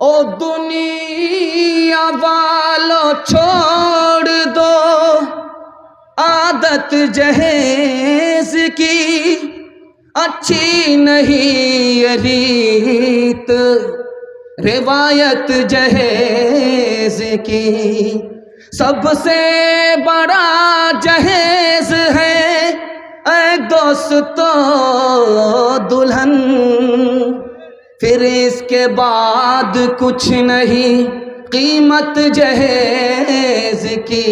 ओ दुनिया वालों छोड़ दो आदत जहेज की, अच्छी नहीं ये रीत रिवायत जहेज की। सबसे बड़ा जहेज है ऐ दोस्तों दुल्हन, फिर इसके बाद कुछ नहीं कीमत जहेज की।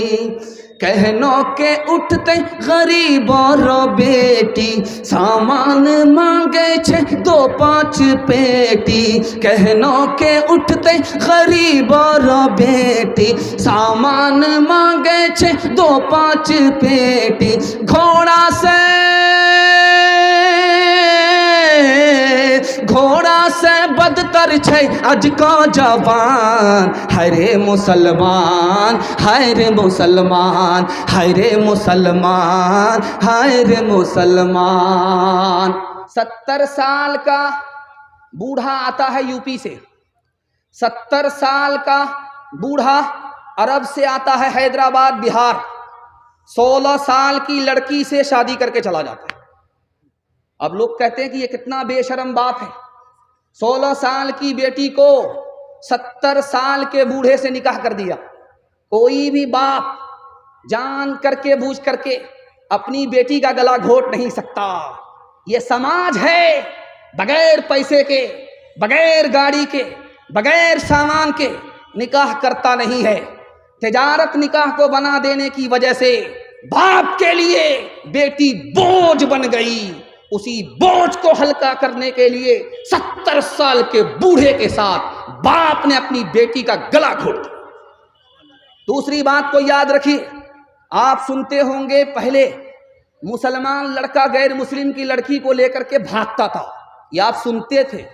कहनों के उठते गरीबों रो बेटी, सामान मांगे 6-2-5 पेटी। कहनों के उठते गरीबों रो बेटी, सामान मांगे 6-2-5 पेटी। घोड़ा से बदतर छै आज का जवान, हरे मुसलमान हरे मुसलमान हरे मुसलमान हरे मुसलमान। 70 साल का बूढ़ा आता है यूपी से, 70 साल का बूढ़ा अरब से आता है हैदराबाद बिहार, 16 साल की लड़की से शादी करके चला जाता है। अब लोग कहते हैं कि ये कितना बेशरम बाप है, 16 साल की बेटी को 70 साल के बूढ़े से निकाह कर दिया। कोई भी बाप जान करके बूझ करके अपनी बेटी का गला घोट नहीं सकता। ये समाज है, बगैर पैसे के, बगैर गाड़ी के, बगैर सामान के निकाह करता नहीं है। तिजारत निकाह को बना देने की वजह से बाप के लिए बेटी बोझ बन गई। उसी बोझ को हल्का करने के लिए 70 साल के बूढ़े के साथ बाप ने अपनी बेटी का गला घोट दिया। दूसरी बात को याद रखिए, आप सुनते होंगे पहले मुसलमान लड़का गैर मुस्लिम की लड़की को लेकर के भागता था, ये आप सुनते थे।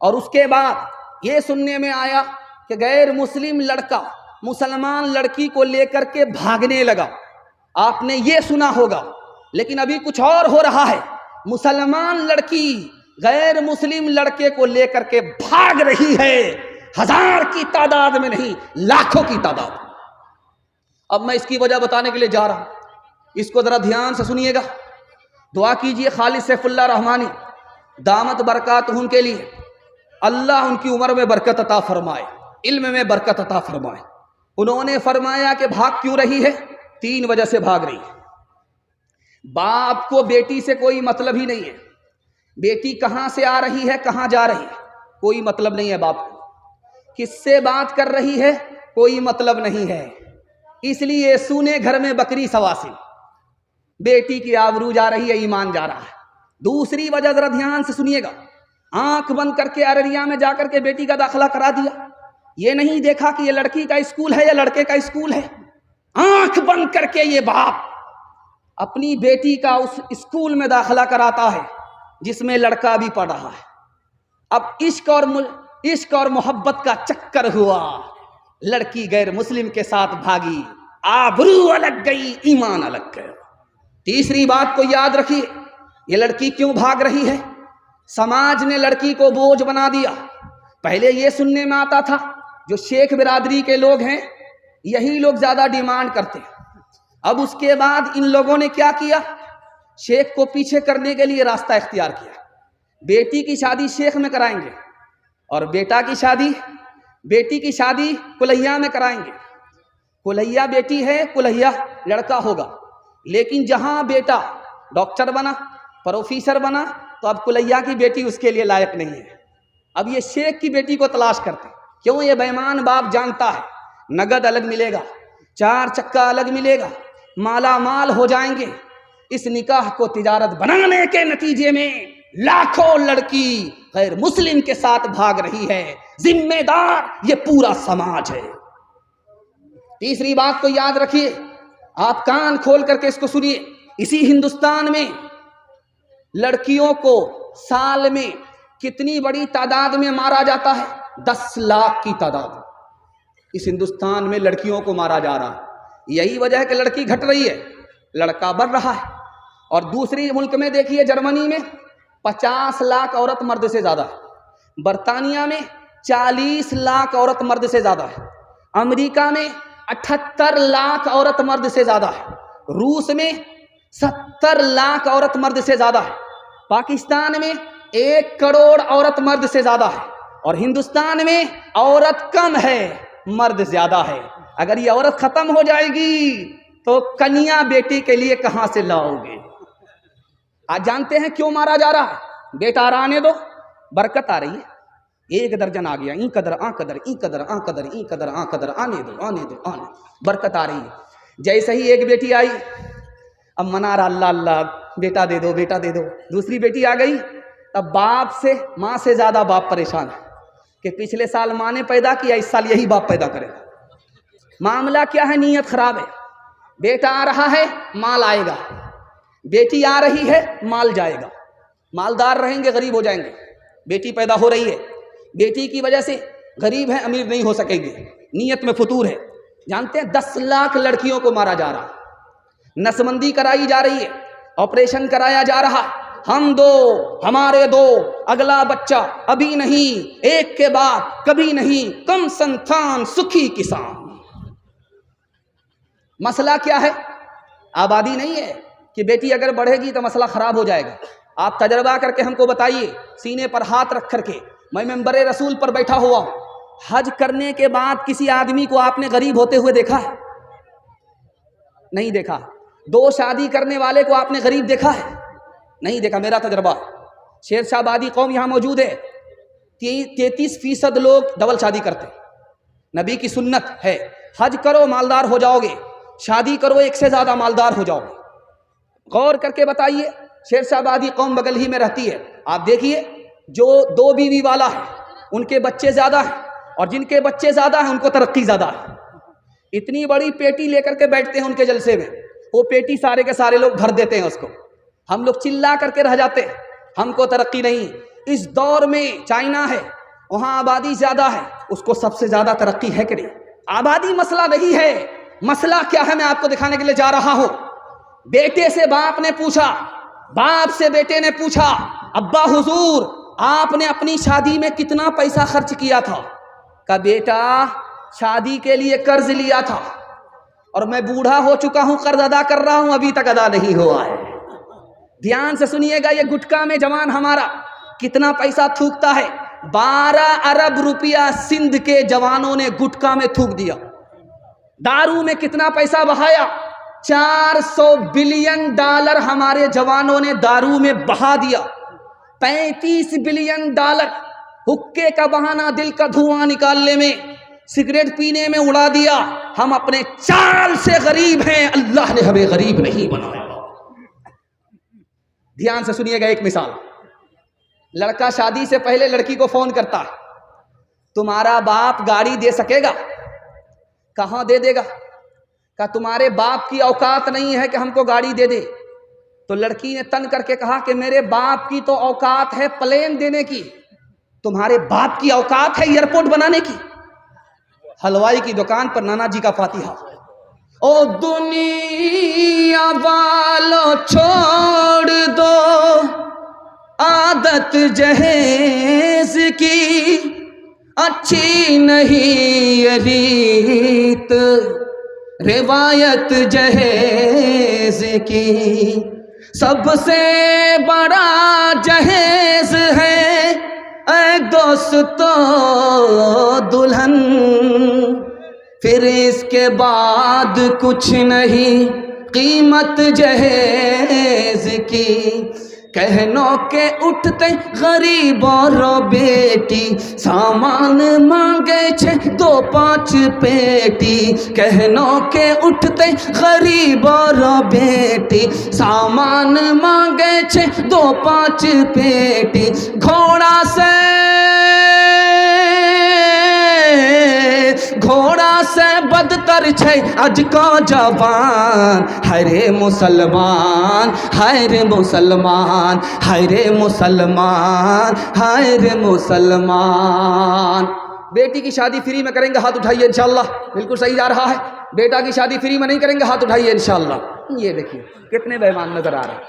और उसके बाद ये सुनने में आया कि गैर मुस्लिम लड़का मुसलमान लड़की को लेकर के भागने लगा, आपने ये सुना होगा। लेकिन अभी कुछ और हो रहा है, मुसलमान लड़की गैर मुस्लिम लड़के को लेकर के भाग रही है, 1000 की तादाद में नहीं, लाखों की तादाद। अब मैं इसकी वजह बताने के लिए जा रहा हूं, इसको जरा ध्यान से सुनिएगा। दुआ कीजिए खालिद सैफुल्लाह रहमानी दामत बरकातहुम के लिए, अल्लाह उनकी उम्र में बरकत अता फरमाए, इल्म में बरकत अता फरमाए। उन्होंने फरमाया कि भाग क्यों रही है, 3 वजह से भाग रही है। बाप को बेटी से कोई मतलब ही नहीं है, बेटी कहां से आ रही है कहां जा रही है कोई मतलब नहीं है बाप को, किससे बात कर रही है कोई मतलब नहीं है। इसलिए सुने घर में बकरी सवासी, बेटी की आबरू जा रही है, ईमान जा रहा है। दूसरी वजह जरा ध्यान से सुनिएगा, आंख बंद करके अररिया में जाकर के बेटी का दाखिला करा दिया। ये नहीं देखा कि ये लड़की का स्कूल है या लड़के का स्कूल है, आंख बंद करके ये बाप अपनी बेटी का उस स्कूल में दाखिला कराता है जिसमें लड़का भी पढ़ रहा है। अब इश्क और मोहब्बत का चक्कर हुआ, लड़की गैर मुस्लिम के साथ भागी, आबरू अलग गई, ईमान अलग गया। तीसरी बात को याद रखिए, ये लड़की क्यों भाग रही है, समाज ने लड़की को बोझ बना दिया। पहले ये सुनने में आता था जो शेख बिरादरी के लोग हैं यही लोग ज्यादा डिमांड करते हैं। अब उसके बाद इन लोगों ने क्या किया, शेख को पीछे करने के लिए रास्ता इख्तियार किया। बेटी की शादी शेख में कराएंगे और बेटी की शादी कुलैया में कराएंगे। कुलैया बेटी है, कुलैया लड़का होगा। लेकिन जहां बेटा डॉक्टर बना, प्रोफेसर बना, तो अब कुलैया की बेटी उसके लिए लायक नहीं है। अब ये शेख की बेटी को तलाश करते। क्यों? ये बेईमान बाप जानता है नगद अलग मिलेगा, 4 चक्का अलग मिलेगा, माला माल हो जाएंगे। इस निकाह को तिजारत बनाने के नतीजे में लाखों लड़की गैर मुस्लिम के साथ भाग रही है। जिम्मेदार ये पूरा समाज है। तीसरी बात को याद रखिए, आप कान खोल करके इसको सुनिए। इसी हिंदुस्तान में लड़कियों को साल में कितनी बड़ी तादाद में मारा जाता है? 10 लाख की तादाद इस हिंदुस्तान में लड़कियों को मारा जा रहा है। यही वजह है कि लड़की घट रही है, लड़का बढ़ रहा है। और दूसरी मुल्क में देखिए, जर्मनी में 50 लाख औरत मर्द से ज्यादा है, बरतानिया में 40 लाख औरत मर्द से ज़्यादा है। अमेरिका में 78 लाख औरत मर्द से ज़्यादा है। रूस में 70 लाख औरत मर्द से ज़्यादा है। पाकिस्तान में 1 करोड़ औरत मर्द से ज़्यादा है। और हिंदुस्तान में औरत कम है, मर्द ज़्यादा है। अगर ये औरत ख़त्म हो जाएगी तो कन्या बेटी के लिए कहाँ से लाओगे? आज जानते हैं क्यों मारा जा रहा है? बेटा आने दो, बरकत आ रही है। 1 दर्जन आ गया, ई कदर आ कदर, ई कदर आ कदर, ई कदर आ कदर, आने दो आने दो आने, बरकत आ रही है। जैसे ही एक बेटी आई, अब मना रहा अल्लाह अल्लाह, बेटा दे दो बेटा दे दो। दूसरी बेटी आ गई, अब बाप से, माँ से ज़्यादा बाप परेशान है कि पिछले साल माँ ने पैदा किया, इस साल यही बाप पैदा करेगा। मामला क्या है? नीयत खराब है। बेटा आ रहा है, माल आएगा। बेटी आ रही है, माल जाएगा। मालदार रहेंगे, गरीब हो जाएंगे। बेटी पैदा हो रही है, बेटी की वजह से गरीब है, अमीर नहीं हो सकेंगे। नीयत में फतूर है। जानते हैं 10 लाख लड़कियों को मारा जा रहा, नसबंदी कराई जा रही है, ऑपरेशन कराया जा रहा। हम दो, हमारे दो, अगला बच्चा अभी नहीं, एक के बाद कभी नहीं, कम संतान सुखी किसान। मसला क्या है? आबादी नहीं है कि बेटी अगर बढ़ेगी तो मसला खराब हो जाएगा। आप तजर्बा करके हमको बताइए, सीने पर हाथ रख करके। मैं मेंबर रसूल पर बैठा हुआ हूं। हज करने के बाद किसी आदमी को आपने गरीब होते हुए देखा है? नहीं देखा। 2 शादी करने वाले को आपने गरीब देखा है? नहीं देखा। मेरा तजर्बा, शेरशाहबादी कौम यहाँ मौजूद है, 33% लोग डबल शादी करते। नबी की सुन्नत है, हज करो मालदार हो जाओगे, शादी करो 1 से ज़्यादा मालदार हो जाओगे। गौर करके बताइए, शेरशाहबादी कौम बगल ही में रहती है। आप देखिए, जो 2 बीवी वाला है उनके बच्चे ज़्यादा हैं, और जिनके बच्चे ज़्यादा हैं उनको तरक्की ज़्यादा है। इतनी बड़ी पेटी लेकर के बैठते हैं उनके जलसे में, वो पेटी सारे के सारे लोग भर देते हैं उसको। हम लोग चिल्ला करके रह जाते हैं, हमको तरक्की नहीं। इस दौर में चाइना है, वहाँ आबादी ज़्यादा है, उसको सबसे ज़्यादा तरक्की है कि नहीं? आबादी मसला नहीं है। मसला क्या है, मैं आपको दिखाने के लिए जा रहा हूँ। बेटे से बाप ने पूछा, बाप से बेटे ने पूछा, अब्बा हुजूर आपने अपनी शादी में कितना पैसा खर्च किया था? का बेटा शादी के लिए कर्ज लिया था, और मैं बूढ़ा हो चुका हूं, कर्ज अदा कर रहा हूं, अभी तक अदा नहीं हुआ है। ध्यान से सुनिएगा, ये गुटखा में जवान हमारा कितना पैसा थूकता है। 12 अरब रुपया सिंध के जवानों ने गुटखा में थूक दिया। दारू में कितना पैसा बहाया? 400 बिलियन डॉलर हमारे जवानों ने दारू में बहा दिया। 35 बिलियन डॉलर हुक्के का बहाना, दिल का धुआं निकालने में, सिगरेट पीने में उड़ा दिया। हम अपने चाल से गरीब हैं, अल्लाह ने हमें गरीब नहीं बनाया। ध्यान से सुनिएगा, एक मिसाल। लड़का शादी से पहले लड़की को फोन करता है, तुम्हारा बाप गाड़ी दे सकेगा? कहाँ दे देगा? का तुम्हारे बाप की औकात नहीं है कि हमको गाड़ी दे दे। तो लड़की ने तन करके कहा कि मेरे बाप की तो औकात है प्लेन देने की, तुम्हारे बाप की औकात है एयरपोर्ट बनाने की। हलवाई की दुकान पर नाना जी का फातिहा। ओ दुनिया वालों छोड़ दो आदत जहेज की, अच्छी नहीं ये रीत रिवायत जहेज की। सबसे बड़ा जहेज है ऐ दोस्तों दुल्हन, फिर इसके बाद कुछ नहीं कीमत जहेज की। कहनों के उठते गरीबों रो बेटी, सामान मांगे 6-2-5 पेटी। कहनों के उठते गरीबों रो बेटी, सामान मांगे 6-2-5 पेटी। घोड़ा से बदतर छै आज का जवान, हरे मुसलमान हाय रे मुसलमान, हाय रे मुसलमान, हाय रे मुसलमान। बेटी की शादी फ्री में करेंगे, हाथ उठाइए इंशाल्लाह। बिल्कुल सही जा रहा है। बेटा की शादी फ्री में नहीं करेंगे, हाथ उठाइए इंशाल्लाह। ये देखिए कितने बेईमान नजर आ रहे हैं।